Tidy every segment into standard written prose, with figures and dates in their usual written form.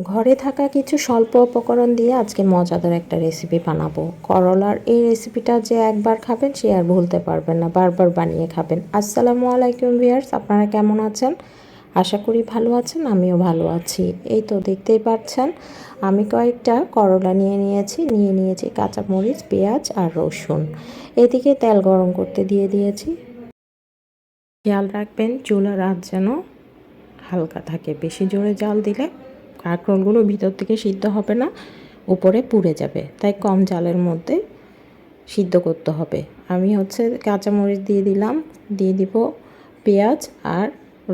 ঘরে থাকা কিছু স্বল্প উপকরণ দিয়ে আজকে মজাদার একটা রেসিপি বানাবো। করলার এই রেসিপিটা যে একবার খাবেন সে আর ভুলতে পারবেন না, বারবার বানিয়ে খাবেন। আসসালামু আলাইকুম ভিউয়ার্স, আপনারা কেমন আছেন? আশা করি ভালো আছেন, আমিও ভালো আছি। এই তো দেখতেই পাচ্ছেন আমি কয়েকটা করলা নিয়ে নিয়েছি কাঁচামরিচ, পেঁয়াজ আর রসুন। এদিকে তেল গরম করতে দিয়ে দিয়েছি। খেয়াল রাখবেন চুলার আঁচ যেন হালকা থাকে, বেশি জোরে জাল দিলে কাঁকরোলগুলো ভিতর থেকে সিদ্ধ হবে না, উপরে পুড়ে যাবে। তাই কম জালের মধ্যে সিদ্ধ করতে হবে। আমি কাঁচামরিচ দিয়ে দিব পেঁয়াজ আর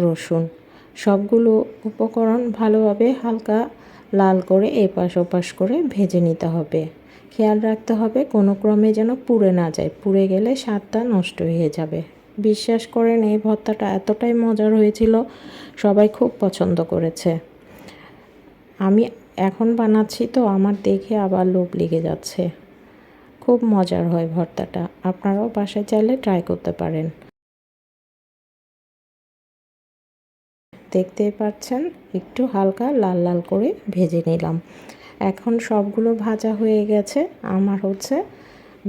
রসুন। সবগুলো উপকরণ ভালোভাবে হালকা লাল করে এপাশ ওপাশ করে ভেজে নিতে হবে। খেয়াল রাখতে হবে কোনো ক্রমে যেন পুড়ে না যায়, পুড়ে গেলে স্বাদটা নষ্ট হয়ে যাবে। বিশ্বাস করেন এই ভর্তাটা এতটাই মজার হয়েছিল, সবাই খুব পছন্দ করেছে। আমি এখন বানাচ্ছি তো আমার দেখে আবার লোভ লেগে যাচ্ছে। খুব মজার হয় ভর্তাটা, আপনারাও বাসায় চাইলে ট্রাই করতে পারেন। দেখতেই পাচ্ছেন একটু হালকা লাল লাল করে ভেজে নিলাম। এখন সবগুলো ভাজা হয়ে গেছে, আমার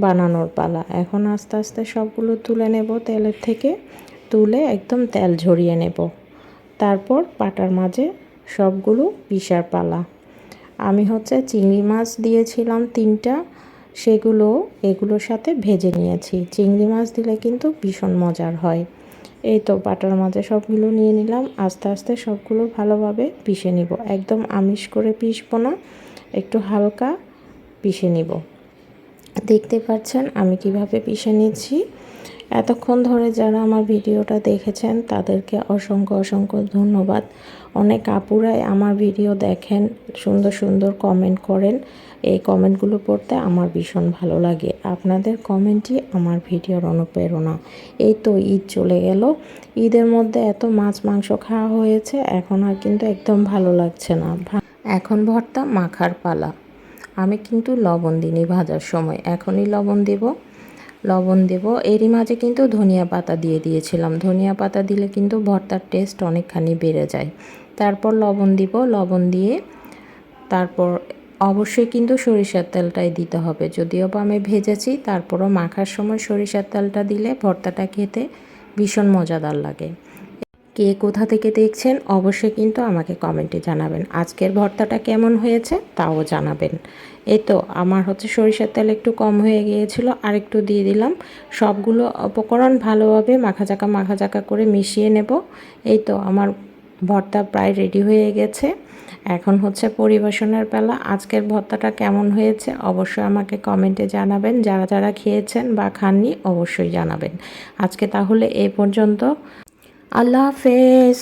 বানানোর পালা। এখন আস্তে আস্তে সবগুলো তুলে নেব তেলের থেকে, তুলে একদম তেল ঝরিয়ে নেব। তারপর পাটার মাঝে সবগুলো পিষার পালা। আমি চিংড়ি মাছ দিয়েছিলাম 3টা, এগুলোর সাথে ভেজে নিয়েছি। চিংড়ি মাছ দিলে কিন্তু ভীষণ মজার হয়। এই তো পাটার মাঝে সবগুলো নিয়ে নিলাম, আস্তে আস্তে সবগুলো ভালোভাবে পিষে নিব। একদম আমিষ করে পিষবো না, একটু হালকা পিষে নিব। দেখতে পাচ্ছেন আমি কিভাবে পিষে নিচ্ছি। এতক্ষণ ধরে যারা আমার ভিডিওটা দেখেছেন তাদেরকে অসংখ্য অসংখ্য ধন্যবাদ। অনেক আপুরাই আমার ভিডিও দেখেন, সুন্দর সুন্দর কমেন্ট করেন। এই কমেন্টগুলো পড়তে আমার ভীষণ ভালো লাগে। আপনাদের কমেন্টই আমার ভিডিওর অনুপ্রেরণা। এই তো ঈদ চলে গেল, ঈদের মধ্যে এত মাছ মাংস খাওয়া হয়েছে, এখন আর কিন্তু একদম ভালো লাগছে না। এখন ভর্তা মাখার পালা। আমি কিন্তু লবণ দিইনি ভাজার সময়, এখনই লবণ দেব। এরই মাঝে কিন্তু ধনিয়া পাতা দিয়ে দিয়েছিলাম। ধনিয়া পাতা দিলে কিন্তু ভর্তার টেস্ট অনেকখানি বেড়ে যায়। তারপর লবণ দিয়ে তারপর অবশ্যই কিন্তু সরিষার তেলটাই দিতে হবে। যদিও বা আমি ভেজেছি, তারপরও মাখার সময় সরিষার তেলটা দিলে ভর্তাটা খেতে ভীষণ মজাদার লাগে। কে কোথা থেকে দেখছেন অবশ্যই কিন্তু আমাকে কমেন্টে জানাবেন। আজকের ভর্তাটা কেমন হয়েছে তাও জানাবেন। এই তো আমার সরিষার তেল একটু কম হয়ে গিয়েছিল, আর একটু দিয়ে দিলাম। সবগুলো উপকরণ ভালোভাবে মাখাচাকা করে মিশিয়ে নেব। এই তো আমার ভর্তা প্রায় রেডি হয়ে গেছে। এখন পরিবেশনের পালা। আজকের ভর্তাটা কেমন হয়েছে অবশ্যই আমাকে কমেন্টে জানাবেন। যারা যারা খেয়েছেন বা খাননি অবশ্যই জানাবেন। আজকে তাহলে এই পর্যন্ত। আল্লাহ হাফেজ।